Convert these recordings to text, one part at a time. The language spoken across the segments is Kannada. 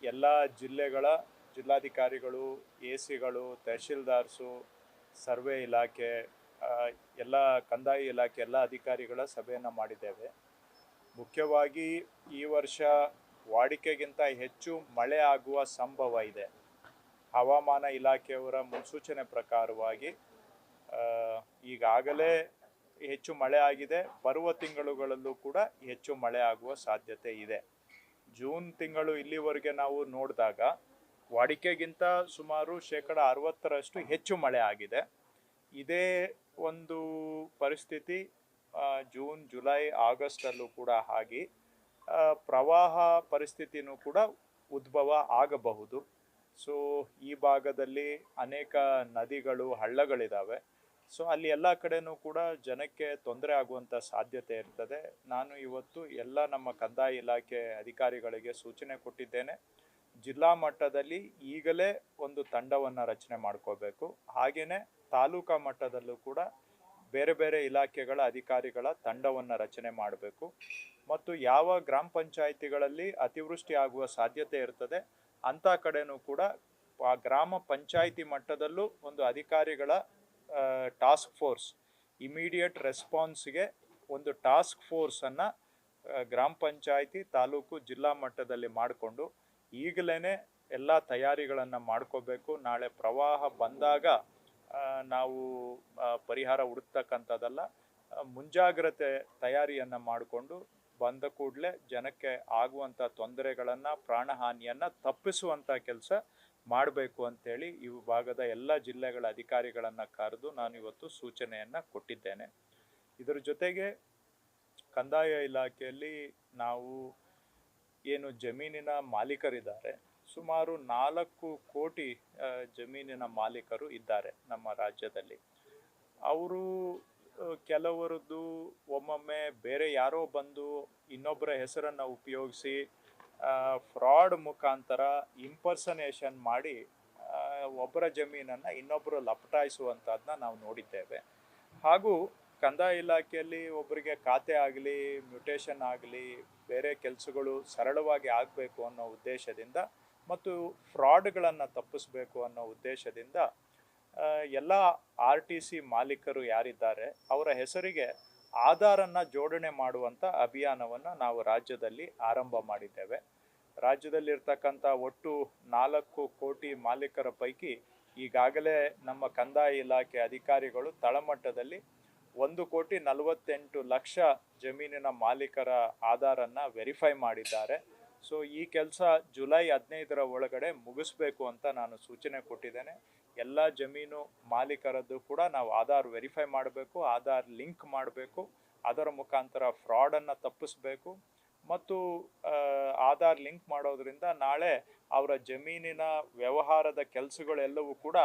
ಎಲ್ಲ ಜಿಲ್ಲೆಗಳ ಜಿಲ್ಲಾಧಿಕಾರಿಗಳು, ಎ.ಸಿಗಳು, ತಹಶೀಲ್ದಾರ್ಸು, ಸರ್ವೆ ಇಲಾಖೆ, ಎಲ್ಲ ಕಂದಾಯ ಇಲಾಖೆ ಎಲ್ಲ ಅಧಿಕಾರಿಗಳ ಸಭೆಯನ್ನು ಮಾಡಿದ್ದೇವೆ. ಮುಖ್ಯವಾಗಿ ಈ ವರ್ಷ ವಾಡಿಕೆಗಿಂತ ಹೆಚ್ಚು ಮಳೆ ಆಗುವ ಸಂಭವ ಇದೆ. ಹವಾಮಾನ ಇಲಾಖೆಯವರ ಮುನ್ಸೂಚನೆ ಪ್ರಕಾರವಾಗಿ ಈಗಾಗಲೇ ಹೆಚ್ಚು ಮಳೆ ಆಗಿದೆ. ಬರುವ ತಿಂಗಳುಗಳಲ್ಲೂ ಕೂಡ ಹೆಚ್ಚು ಮಳೆ ಆಗುವ ಸಾಧ್ಯತೆ ಇದೆ. ಜೂನ್ ತಿಂಗಳು ಇಲ್ಲಿವರೆಗೆ ನಾವು ನೋಡಿದಾಗ ವಾಡಿಕೆಗಿಂತ ಸುಮಾರು 60% ಹೆಚ್ಚು ಮಳೆ ಆಗಿದೆ. ಇದೇ ಒಂದು ಪರಿಸ್ಥಿತಿ ಜೂನ್, ಜುಲೈ, ಆಗಸ್ಟಲ್ಲೂ ಕೂಡ ಆಗಿ ಪ್ರವಾಹ ಪರಿಸ್ಥಿತಿನೂ ಕೂಡ ಉದ್ಭವ ಆಗಬಹುದು. ಸೊ ಈ ಭಾಗದಲ್ಲಿ ಅನೇಕ ನದಿಗಳು, ಹಳ್ಳಗಳಿದ್ದಾವೆ. ಸೊ ಅಲ್ಲಿ ಎಲ್ಲ ಕಡೆನೂ ಕೂಡ ಜನಕ್ಕೆ ತೊಂದರೆ ಆಗುವಂಥ ಸಾಧ್ಯತೆ ಇರ್ತದೆ. ನಾನು ಇವತ್ತು ಎಲ್ಲ ನಮ್ಮ ಕಂದಾಯ ಇಲಾಖೆ ಅಧಿಕಾರಿಗಳಿಗೆ ಸೂಚನೆ ಕೊಟ್ಟಿದ್ದೇನೆ. ಜಿಲ್ಲಾ ಮಟ್ಟದಲ್ಲಿ ಈಗಲೇ ಒಂದು ತಂಡವನ್ನು ರಚನೆ ಮಾಡ್ಕೋಬೇಕು. ಹಾಗೆಯೇ ತಾಲೂಕಾ ಮಟ್ಟದಲ್ಲೂ ಕೂಡ ಬೇರೆ ಬೇರೆ ಇಲಾಖೆಗಳ ಅಧಿಕಾರಿಗಳ ತಂಡವನ್ನು ರಚನೆ ಮಾಡಬೇಕು. ಮತ್ತು ಯಾವ ಗ್ರಾಮ ಪಂಚಾಯಿತಿಗಳಲ್ಲಿ ಅತಿವೃಷ್ಟಿ ಆಗುವ ಸಾಧ್ಯತೆ ಇರ್ತದೆ ಅಂಥ ಕಡೆನೂ ಕೂಡ ಆ ಗ್ರಾಮ ಪಂಚಾಯಿತಿ ಮಟ್ಟದಲ್ಲೂ ಒಂದು ಅಧಿಕಾರಿಗಳ ಟಾಸ್ಕ್ ಫೋರ್ಸ್, ಇಮಿಡಿಯೇಟ್ ರೆಸ್ಪಾನ್ಸ್ಗೆ ಒಂದು ಟಾಸ್ಕ್ ಫೋರ್ಸನ್ನು ಗ್ರಾಮ ಪಂಚಾಯಿತಿ, ತಾಲೂಕು, ಜಿಲ್ಲಾ ಮಟ್ಟದಲ್ಲಿ ಮಾಡಿಕೊಂಡು ಈಗಲೇ ಎಲ್ಲ ತಯಾರಿಗಳನ್ನು ಮಾಡ್ಕೋಬೇಕು. ನಾಳೆ ಪ್ರವಾಹ ಬಂದಾಗ ನಾವು ಪರಿಹಾರ ಹುಡುಕ್ತಕ್ಕಂಥದ್ದಲ್ಲ, ಮುಂಜಾಗ್ರತೆ ತಯಾರಿಯನ್ನು ಮಾಡಿಕೊಂಡು ಬಂದ ಕೂಡಲೇ ಜನಕ್ಕೆ ಆಗುವಂಥ ತೊಂದರೆಗಳನ್ನು, ಪ್ರಾಣಹಾನಿಯನ್ನು ತಪ್ಪಿಸುವಂಥ ಕೆಲಸ ಮಾಡಬೇಕು ಅಂತೇಳಿ ಈ ಭಾಗದ ಎಲ್ಲ ಜಿಲ್ಲೆಗಳ ಅಧಿಕಾರಿಗಳನ್ನು ಕರೆದು ನಾನು ಇವತ್ತು ಸೂಚನೆಯನ್ನು ಕೊಟ್ಟಿದ್ದೇನೆ. ಇದರ ಜೊತೆಗೆ ಕಂದಾಯ ಇಲಾಖೆಯಲ್ಲಿ ನಾವು ಏನು ಜಮೀನಿನ ಮಾಲೀಕರಿದ್ದಾರೆ, ಸುಮಾರು 4 ಕೋಟಿ ಜಮೀನಿನ ಮಾಲೀಕರು ಇದ್ದಾರೆ ನಮ್ಮ ರಾಜ್ಯದಲ್ಲಿ. ಅವರು ಕೆಲವರದ್ದು ಒಮ್ಮೊಮ್ಮೆ ಬೇರೆ ಯಾರೋ ಬಂದು ಇನ್ನೊಬ್ಬರ ಹೆಸರನ್ನು ಉಪಯೋಗಿಸಿ ಫ್ರಾಡ್ ಮುಖಾಂತರ ಇಂಪರ್ಸನೇಷನ್ ಮಾಡಿ ಒಬ್ಬರ ಜಮೀನನ್ನು ಇನ್ನೊಬ್ಬರು ಲಪಟಾಯಿಸುವಂಥದ್ದನ್ನ ನಾವು ನೋಡಿದ್ದೇವೆ. ಹಾಗೂ ಕಂದಾಯ ಇಲಾಖೆಯಲ್ಲಿ ಒಬ್ಬರಿಗೆ ಖಾತೆ ಆಗಲಿ, ಮ್ಯೂಟೇಷನ್ ಆಗಲಿ, ಬೇರೆ ಕೆಲಸಗಳು ಸರಳವಾಗಿ ಆಗಬೇಕು ಅನ್ನೋ ಉದ್ದೇಶದಿಂದ ಮತ್ತು ಫ್ರಾಡ್ಗಳನ್ನು ತಪ್ಪಿಸಬೇಕು ಅನ್ನೋ ಉದ್ದೇಶದಿಂದ ಎಲ್ಲ RTC ಮಾಲೀಕರು ಯಾರಿದ್ದಾರೆ ಅವರ ಹೆಸರಿಗೆ ಆಧಾರನ್ನು ಜೋಡಣೆ ಮಾಡುವಂಥ ಅಭಿಯಾನವನ್ನು ನಾವು ರಾಜ್ಯದಲ್ಲಿ ಆರಂಭ ಮಾಡಿದ್ದೇವೆ. ರಾಜ್ಯದಲ್ಲಿರ್ತಕ್ಕಂಥ ಒಟ್ಟು 4 ಕೋಟಿ ಮಾಲೀಕರ ಪೈಕಿ ಈಗಾಗಲೇ ನಮ್ಮ ಕಂದಾಯ ಇಲಾಖೆ ಅಧಿಕಾರಿಗಳು ತಳಮಟ್ಟದಲ್ಲಿ 1,48,00,000 ಜಮೀನಿನ ಮಾಲೀಕರ ಆಧಾರನ್ನು ವೆರಿಫೈ ಮಾಡಿದ್ದಾರೆ. ಸೊ ಈ ಕೆಲಸ ಜುಲೈ 15ರ ಒಳಗಡೆ ಮುಗಿಸ್ಬೇಕು ಅಂತ ನಾನು ಸೂಚನೆ ಕೊಟ್ಟಿದ್ದೇನೆ. ಎಲ್ಲ ಜಮೀನು ಮಾಲೀಕರದ್ದು ಕೂಡ ನಾವು ಆಧಾರ್ ವೆರಿಫೈ ಮಾಡಬೇಕು, ಆಧಾರ್ ಲಿಂಕ್ ಮಾಡಬೇಕು, ಅದರ ಮುಖಾಂತರ ಫ್ರಾಡನ್ನು ತಪ್ಪಿಸ್ಬೇಕು. ಮತ್ತು ಆಧಾರ್ ಲಿಂಕ್ ಮಾಡೋದ್ರಿಂದ ನಾಳೆ ಅವರ ಜಮೀನಿನ ವ್ಯವಹಾರದ ಕೆಲಸಗಳೆಲ್ಲವೂ ಕೂಡ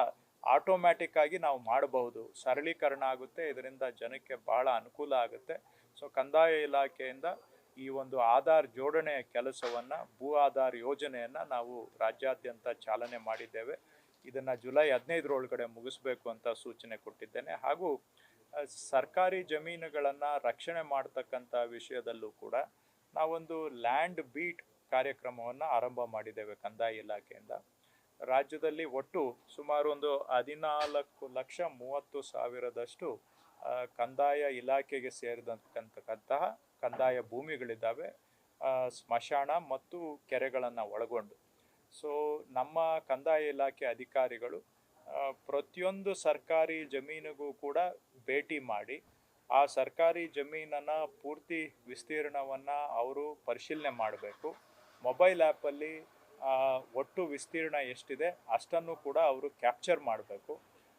ಆಟೋಮ್ಯಾಟಿಕ್ ಆಗಿ ನಾವು ಮಾಡಬಹುದು, ಸರಳೀಕರಣ ಆಗುತ್ತೆ. ಇದರಿಂದ ಜನಕ್ಕೆ ಬಹಳ ಅನುಕೂಲ ಆಗುತ್ತೆ. ಸೊ ಕಂದಾಯ ಇಲಾಖೆಯಿಂದ ಈ ಒಂದು ಆಧಾರ್ ಜೋಡಣೆಯ ಕೆಲಸವನ್ನು, ಭೂ ಆಧಾರ್ ಯೋಜನೆಯನ್ನು ನಾವು ರಾಜ್ಯಾದ್ಯಂತ ಚಾಲನೆ ಮಾಡಿದ್ದೇವೆ. ಇದನ್ನು ಜುಲೈ 15ರೊಳಗಡೆ ಮುಗಿಸ್ಬೇಕು ಅಂತ ಸೂಚನೆ ಕೊಟ್ಟಿದ್ದೇನೆ. ಹಾಗೂ ಸರ್ಕಾರಿ ಜಮೀನುಗಳನ್ನು ರಕ್ಷಣೆ ಮಾಡ್ತಕ್ಕಂಥ ವಿಷಯದಲ್ಲೂ ಕೂಡ ನಾವೊಂದು ಲ್ಯಾಂಡ್ ಬೀಟ್ ಕಾರ್ಯಕ್ರಮವನ್ನು ಆರಂಭ ಮಾಡಿದ್ದೇವೆ ಕಂದಾಯ ಇಲಾಖೆಯಿಂದ. ರಾಜ್ಯದಲ್ಲಿ ಒಟ್ಟು ಸುಮಾರು ಒಂದು 14,30,000 ಕಂದಾಯ ಇಲಾಖೆಗೆ ಸೇರಿದಂತಹ ಕಂದಾಯ ಭೂಮಿಗಳಿದ್ದಾವೆ, ಸ್ಮಶಾನ ಮತ್ತು ಕೆರೆಗಳನ್ನು ಒಳಗೊಂಡು. ಸೊ ನಮ್ಮ ಕಂದಾಯ ಇಲಾಖೆ ಅಧಿಕಾರಿಗಳು ಪ್ರತಿಯೊಂದು ಸರ್ಕಾರಿ ಜಮೀನಿಗೂ ಕೂಡ ಭೇಟಿ ಮಾಡಿ ಆ ಸರ್ಕಾರಿ ಜಮೀನನ್ನು ಪೂರ್ತಿ ವಿಸ್ತೀರ್ಣವನ್ನು ಅವರು ಪರಿಶೀಲನೆ ಮಾಡಬೇಕು. ಮೊಬೈಲ್ ಆ್ಯಪಲ್ಲಿ ಒಟ್ಟು ವಿಸ್ತೀರ್ಣ ಎಷ್ಟಿದೆ ಅಷ್ಟನ್ನು ಕೂಡ ಅವರು ಕ್ಯಾಪ್ಚರ್ ಮಾಡಬೇಕು.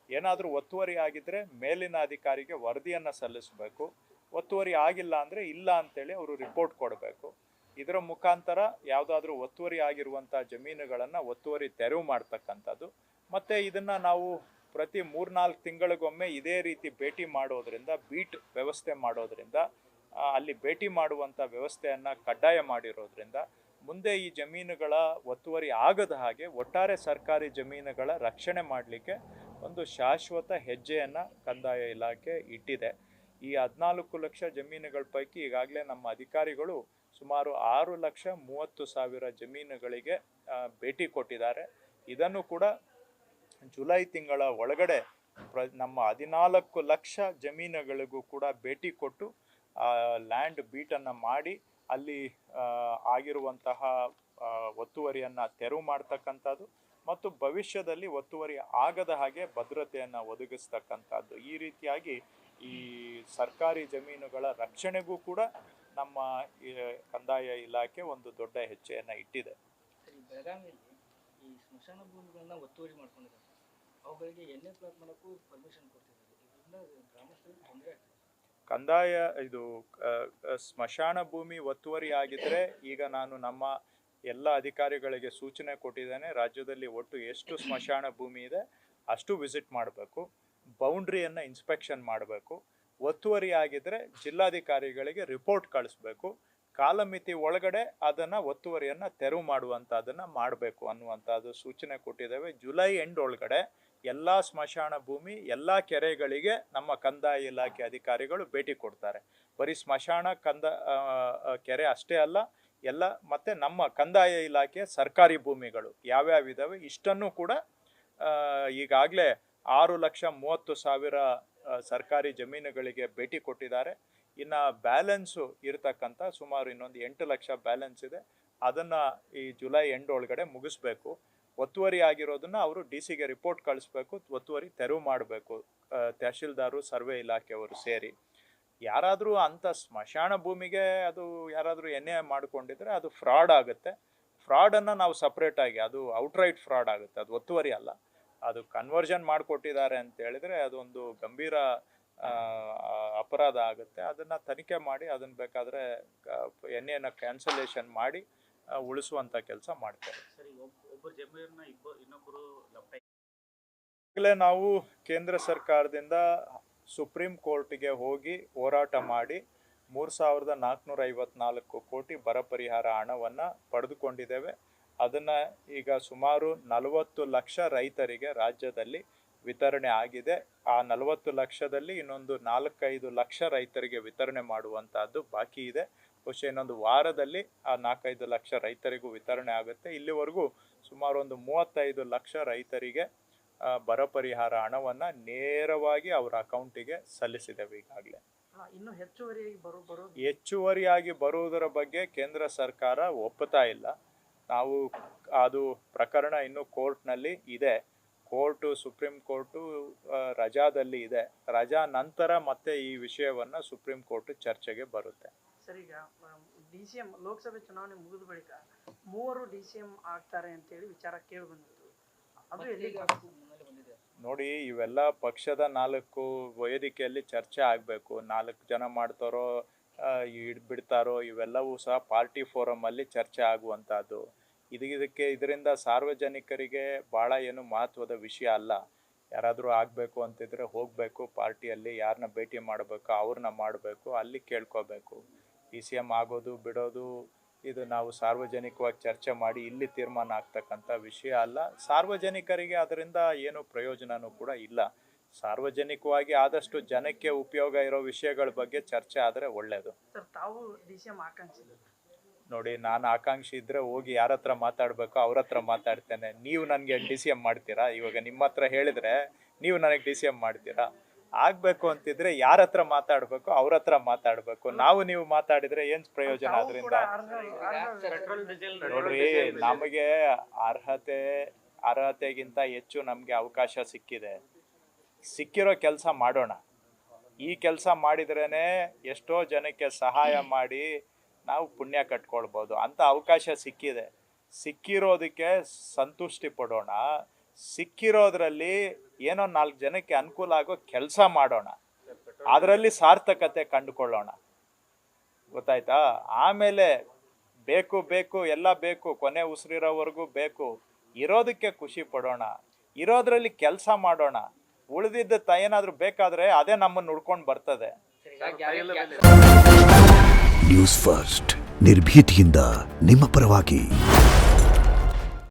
ಏನಾದರೂ ಒತ್ತುವರಿ ಆಗಿದ್ದರೆ ಮೇಲಿನ ಅಧಿಕಾರಿಗೆ ವರದಿಯನ್ನು ಸಲ್ಲಿಸಬೇಕು. ಒತ್ತುವರಿ ಆಗಿಲ್ಲ ಅಂದರೆ ಇಲ್ಲ ಅಂತೇಳಿ ಅವರು ರಿಪೋರ್ಟ್ ಕೊಡಬೇಕು. ಇದರ ಮುಖಾಂತರ ಯಾವುದಾದ್ರೂ ಒತ್ತುವರಿ ಆಗಿರುವಂಥ ಜಮೀನುಗಳನ್ನು ಒತ್ತುವರಿ ತೆರವು ಮಾಡ್ತಕ್ಕಂಥದ್ದು. ಮತ್ತು ಇದನ್ನು ನಾವು ಪ್ರತಿ 3-4 ತಿಂಗಳಿಗೊಮ್ಮೆ ಇದೇ ರೀತಿ ಭೇಟಿ ಮಾಡೋದ್ರಿಂದ, ಬೀಟ್ ವ್ಯವಸ್ಥೆ ಮಾಡೋದ್ರಿಂದ, ಅಲ್ಲಿ ಭೇಟಿ ಮಾಡುವಂಥ ವ್ಯವಸ್ಥೆಯನ್ನು ಕಡ್ಡಾಯ ಮಾಡಿರೋದ್ರಿಂದ ಮುಂದೆ ಈ ಜಮೀನುಗಳ ಒತ್ತುವರಿ ಆಗದ ಹಾಗೆ ಒಟ್ಟಾರೆ ಸರ್ಕಾರಿ ಜಮೀನುಗಳ ರಕ್ಷಣೆ ಮಾಡಲಿಕ್ಕೆ ಒಂದು ಶಾಶ್ವತ ಹೆಜ್ಜೆಯನ್ನು ಕಂದಾಯ ಇಲಾಖೆ ಇಟ್ಟಿದೆ. ಈ 14 ಲಕ್ಷ ಜಮೀನುಗಳ ಪೈಕಿ ಈಗಾಗಲೇ ನಮ್ಮ ಅಧಿಕಾರಿಗಳು ಸುಮಾರು 6,30,000 ಜಮೀನುಗಳಿಗೆ ಭೇಟಿ ಕೊಟ್ಟಿದ್ದಾರೆ. ಇದನ್ನು ಕೂಡ ಜುಲೈ ತಿಂಗಳ ಒಳಗಡೆ ನಮ್ಮ 14 ಲಕ್ಷ ಜಮೀನುಗಳಿಗೂ ಕೂಡ ಭೇಟಿ ಕೊಟ್ಟು ಲ್ಯಾಂಡ್ ಬೀಟನ್ನು ಮಾಡಿ ಅಲ್ಲಿ ಆಗಿರುವಂತಹ ಒತ್ತುವರಿಯನ್ನು ತೆರವು ಮಾಡ್ತಕ್ಕಂಥದ್ದು ಮತ್ತು ಭವಿಷ್ಯದಲ್ಲಿ ಒತ್ತುವರಿ ಆಗದ ಹಾಗೆ ಭದ್ರತೆಯನ್ನು ಒದಗಿಸ್ತಕ್ಕಂಥದ್ದು. ಈ ರೀತಿಯಾಗಿ ಈ ಸರ್ಕಾರಿ ಜಮೀನುಗಳ ರಕ್ಷಣೆಗೂ ಕೂಡ ನಮ್ಮ ಕಂದಾಯ ಇಲಾಖೆ ಒಂದು ದೊಡ್ಡ ಹೆಜ್ಜೆಯನ್ನು ಇಟ್ಟಿದೆ. ಬೆಳಗಾವಿಯಲ್ಲಿ ಈ ಸ್ಮಶಾನ ಭೂಮಿಗಳನ್ನ ಒತ್ತುವರಿ ಮಾಡ್ಕೊಂಡಿದ್ದಾರೆ, ಅವುಗಳಿಗೆ ಎಣ್ಣೆ ಪ್ಲಾಟ್ ಮಾಡೋಕ್ಕೂ ಪರ್ಮಿಷನ್ ಕೊಡ್ತಿದ್ದಾರೆ. ಇದರಿಂದ ಗ್ರಾಮಸ್ಥರಿಗೆ ತೊಂದರೆ ಆಗ್ತದೆ. ಕಂದಾಯ ಇದು ಸ್ಮಶಾನ ಭೂಮಿ ಒತ್ತುವರಿ ಆಗಿದ್ರೆ ಈಗ ನಾನು ನಮ್ಮ ಎಲ್ಲ ಅಧಿಕಾರಿಗಳಿಗೆ ಸೂಚನೆ ಕೊಟ್ಟಿದ್ದೇನೆ. ರಾಜ್ಯದಲ್ಲಿ ಒಟ್ಟು ಎಷ್ಟು ಸ್ಮಶಾನ ಭೂಮಿ ಇದೆ ಅಷ್ಟು ವಿಸಿಟ್ ಮಾಡಬೇಕು, ಬೌಂಡ್ರಿಯನ್ನು ಇನ್ಸ್ಪೆಕ್ಷನ್ ಮಾಡಬೇಕು. ಒತ್ತುವರಿ ಆಗಿದ್ರೆ ಜಿಲ್ಲಾಧಿಕಾರಿಗಳಿಗೆ ರಿಪೋರ್ಟ್ ಕಳಿಸ್ಬೇಕು. ಕಾಲಮಿತಿ ಒಳಗಡೆ ಅದನ್ನು ಒತ್ತುವರಿಯನ್ನು ತೆರವು ಮಾಡುವಂಥದ್ದನ್ನು ಮಾಡಬೇಕು ಅನ್ನುವಂಥದ್ದು ಸೂಚನೆ ಕೊಟ್ಟಿದ್ದೇವೆ. ಜುಲೈ ಎಂಡ್ ಒಳಗಡೆ ಎಲ್ಲ ಸ್ಮಶಾನ ಭೂಮಿ ಎಲ್ಲ ಕೆರೆಗಳಿಗೆ ನಮ್ಮ ಕಂದಾಯ ಇಲಾಖೆ ಅಧಿಕಾರಿಗಳು ಭೇಟಿ ಕೊಡ್ತಾರೆ. ಬರೀ ಸ್ಮಶಾನ ಕೆರೆ ಅಷ್ಟೇ ಅಲ್ಲ, ಎಲ್ಲ ಮತ್ತು ನಮ್ಮ ಕಂದಾಯ ಇಲಾಖೆ ಸರ್ಕಾರಿ ಭೂಮಿಗಳು ಯಾವ್ಯಾವ ಇದ್ದಾವೆ ಇಷ್ಟನ್ನು ಕೂಡ ಈಗಾಗಲೇ 6,30,000 ಸರ್ಕಾರಿ ಜಮೀನುಗಳಿಗೆ ಭೇಟಿ ಕೊಟ್ಟಿದ್ದಾರೆ. ಇನ್ನು ಬ್ಯಾಲೆನ್ಸು ಇರತಕ್ಕಂಥ ಸುಮಾರು ಇನ್ನೊಂದು 8 ಲಕ್ಷ ಬ್ಯಾಲೆನ್ಸ್ ಇದೆ. ಅದನ್ನು ಈ ಜುಲೈ ಎಂಡ್ ಒಳಗಡೆ ಮುಗಿಸ್ಬೇಕು. ಒತ್ತುವರಿ ಆಗಿರೋದನ್ನು ಅವರು ಡಿಸಿಗೆ ರಿಪೋರ್ಟ್ ಕಳಿಸ್ಬೇಕು, ಒತ್ತುವರಿ ತೆರವು ಮಾಡಬೇಕು, ತಹಶೀಲ್ದಾರು ಸರ್ವೆ ಇಲಾಖೆಯವರು ಸೇರಿ. ಯಾರಾದರೂ ಅಂಥ ಸ್ಮಶಾನ ಭೂಮಿಗೆ ಅದು ಯಾರಾದರೂ ಎನ್ನೆ ಮಾಡಿಕೊಂಡಿದ್ರೆ ಅದು ಫ್ರಾಡ್ ಆಗುತ್ತೆ. ಫ್ರಾಡನ್ನು ನಾವು ಸಪ್ರೇಟಾಗಿ, ಅದು ಔಟ್ರೈಟ್ ಫ್ರಾಡ್ ಆಗುತ್ತೆ, ಅದು ಒತ್ತುವರಿ ಅಲ್ಲ. ಅದು ಕನ್ವರ್ಷನ್ ಮಾಡಿಕೊಟ್ಟಿದ್ದಾರೆ ಅಂತ ಹೇಳಿದ್ರೆ ಅದೊಂದು ಗಂಭೀರ ಅಪರಾಧ ಆಗುತ್ತೆ. ಅದನ್ನು ತನಿಖೆ ಮಾಡಿ ಅದನ್ನು ಬೇಕಾದರೆ ಎಣ್ಣೆಯನ್ನು ಕ್ಯಾನ್ಸಲೇಷನ್ ಮಾಡಿ ಉಳಿಸುವಂಥ ಕೆಲಸ ಮಾಡ್ತಾರೆ. ಈಗಲೇ ನಾವು ಕೇಂದ್ರ ಸರ್ಕಾರದಿಂದ ಸುಪ್ರೀಂ ಕೋರ್ಟ್ಗೆ ಹೋಗಿ ಹೋರಾಟ ಮಾಡಿ 3,454 ಕೋಟಿ ಬರ ಪರಿಹಾರ ಹಣವನ್ನು ಪಡೆದುಕೊಂಡಿದ್ದೇವೆ. ಅದನ್ನು ಈಗ ಸುಮಾರು 40 ಲಕ್ಷ ರೈತರಿಗೆ ರಾಜ್ಯದಲ್ಲಿ ವಿತರಣೆ ಆಗಿದೆ. ಆ 40 ಲಕ್ಷದಲ್ಲಿ ಇನ್ನೊಂದು 4-5 ಲಕ್ಷ ರೈತರಿಗೆ ವಿತರಣೆ ಮಾಡುವಂತಹದ್ದು ಬಾಕಿ ಇದೆ. ಬಹುಶಃ ಇನ್ನೊಂದು ವಾರದಲ್ಲಿ ಆ 4-5 ಲಕ್ಷ ರೈತರಿಗೂ ವಿತರಣೆ ಆಗುತ್ತೆ. ಇಲ್ಲಿವರೆಗೂ ಸುಮಾರು ಒಂದು 35 ಲಕ್ಷ ರೈತರಿಗೆ ಬರ ಪರಿಹಾರ ಹಣವನ್ನು ನೇರವಾಗಿ ಅವರ ಅಕೌಂಟಿಗೆ ಸಲ್ಲಿಸಿದ್ದೇವೆ. ಈಗಾಗಲೇ ಇನ್ನು ಹೆಚ್ಚುವರಿಯಾಗಿ ಬರುವುದರ ಬಗ್ಗೆ ಕೇಂದ್ರ ಸರ್ಕಾರ ಒಪ್ಪುತ್ತಾ ಇಲ್ಲ. ನಾವು ಅದು ಪ್ರಕರಣ ಇನ್ನು ಕೋರ್ಟ್ನಲ್ಲಿ ಇದೆ. ಸುಪ್ರೀಂ ಕೋರ್ಟು ರಜಾದಲ್ಲಿ ಇದೆ. ರಜಾ ನಂತರ ಮತ್ತೆ ಈ ವಿಷಯವನ್ನು ಸುಪ್ರೀಂ ಕೋರ್ಟ್ ಚರ್ಚೆಗೆ ಬರುತ್ತೆ. ಸರ್, ಈಗ DCM ಲೋಕಸಭೆ ಚುನಾವಣೆ ಮುಗಿದ ಬಳಿಕ 3 DCM ಆಗ್ತಾರೆ ಅಂತೇಳಿ ವಿಚಾರ ಕೇಳಿ ಬಂದಿತ್ತು. ಅದು ಎಲ್ಲಿಗೆ ಬಂದಿದೆ ನೋಡಿ, ಇವೆಲ್ಲ ಪಕ್ಷದ 4 ವೇದಿಕೆಯಲ್ಲಿ ಚರ್ಚೆ ಆಗಬೇಕು. 4 ಜನ ಮಾಡ್ತಾರೋ ಬಿಡ್ತಾರೋ ಇವೆಲ್ಲವೂ ಸಹ ಪಾರ್ಟಿ ಫೋರಮಲ್ಲಿ ಚರ್ಚೆ ಆಗುವಂಥದ್ದು. ಇದರಿಂದ ಸಾರ್ವಜನಿಕರಿಗೆ ಭಾಳ ಏನು ಮಹತ್ವದ ವಿಷಯ ಅಲ್ಲ. ಯಾರಾದರೂ ಆಗಬೇಕು ಅಂತಿದ್ರೆ ಹೋಗಬೇಕು, ಪಾರ್ಟಿಯಲ್ಲಿ ಯಾರನ್ನ ಭೇಟಿ ಮಾಡಬೇಕು ಅವ್ರನ್ನ ಮಾಡಬೇಕು, ಅಲ್ಲಿ ಕೇಳ್ಕೋಬೇಕು. DCM ಆಗೋದು ಬಿಡೋದು ಇದು ನಾವು ಸಾರ್ವಜನಿಕವಾಗಿ ಚರ್ಚೆ ಮಾಡಿ ಇಲ್ಲಿ ತೀರ್ಮಾನ ಆಗ್ತಕ್ಕಂಥ ವಿಷಯ ಅಲ್ಲ. ಸಾರ್ವಜನಿಕರಿಗೆ ಅದರಿಂದ ಏನು ಪ್ರಯೋಜನವೂ ಕೂಡ ಇಲ್ಲ. ಸಾರ್ವಜನಿಕವಾಗಿ ಆದಷ್ಟು ಜನಕ್ಕೆ ಉಪಯೋಗ ಇರೋ ವಿಷಯಗಳ ಬಗ್ಗೆ ಚರ್ಚೆ ಆದರೆ ಒಳ್ಳೆಯದು. ನೋಡಿ, ನಾನು ಆಕಾಂಕ್ಷಿ ಇದ್ದರೆ ಹೋಗಿ ಯಾರ ಹತ್ರ ಮಾತಾಡಬೇಕು ಅವ್ರ ಹತ್ರ ಮಾತಾಡ್ತೇನೆ. ನೀವು ನನಗೆ DCM ಮಾಡ್ತೀರಾ? ಇವಾಗ ನಿಮ್ಮ ಹತ್ರ ಹೇಳಿದರೆ ನೀವು ನನಗೆ DCM ಮಾಡ್ತೀರಾ? ಆಗಬೇಕು ಅಂತಿದ್ರೆ ಯಾರ ಹತ್ರ ಮಾತಾಡಬೇಕು ಅವ್ರ ಹತ್ರ ಮಾತಾಡಬೇಕು. ನೀವು ಮಾತಾಡಿದರೆ ಏನು ಪ್ರಯೋಜನ ಅದರಿಂದ? ನೋಡ್ರಿ, ನಮಗೆ ಅರ್ಹತೆಗಿಂತ ಹೆಚ್ಚು ನಮಗೆ ಅವಕಾಶ ಸಿಕ್ಕಿರೋ ಕೆಲಸ ಮಾಡೋಣ. ಈ ಕೆಲಸ ಮಾಡಿದ್ರೇ ಎಷ್ಟೋ ಜನಕ್ಕೆ ಸಹಾಯ ಮಾಡಿ ನಾವು ಪುಣ್ಯ ಕಟ್ಕೊಳ್ಬೋದು. ಅಂಥ ಅವಕಾಶ ಸಿಕ್ಕಿರೋದಕ್ಕೆ ಸಂತುಷ್ಟಿ ಪಡೋಣ. ಸಿಕ್ಕಿರೋದ್ರಲ್ಲಿ ಏನೋ 4 ಜನಕ್ಕೆ ಅನುಕೂಲ ಆಗೋ ಕೆಲಸ ಮಾಡೋಣ, ಅದರಲ್ಲಿ ಸಾರ್ಥಕತೆ ಕಂಡುಕೊಳ್ಳೋಣ. ಗೊತ್ತಾಯ್ತಾ? ಆಮೇಲೆ ಬೇಕು ಎಲ್ಲ ಬೇಕು, ಕೊನೆ ಉಸಿರಿರೋವರೆಗೂ ಬೇಕು. ಇರೋದಕ್ಕೆ ಖುಷಿ ಪಡೋಣ, ಇರೋದ್ರಲ್ಲಿ ಕೆಲಸ ಮಾಡೋಣ. ಉಳಿದಿದ್ದ ಏನಾದರೂ ಬೇಕಾದರೆ ಅದೇ ನಮ್ಮನ್ನು ಹುಡ್ಕೊಂಡು ಬರ್ತದೆ. ನ್ಯೂಸ್ ಫಸ್ಟ್, ನಿರ್ಭೀತಿಯಿಂದ ನಿಮ್ಮ ಪರವಾಗಿ.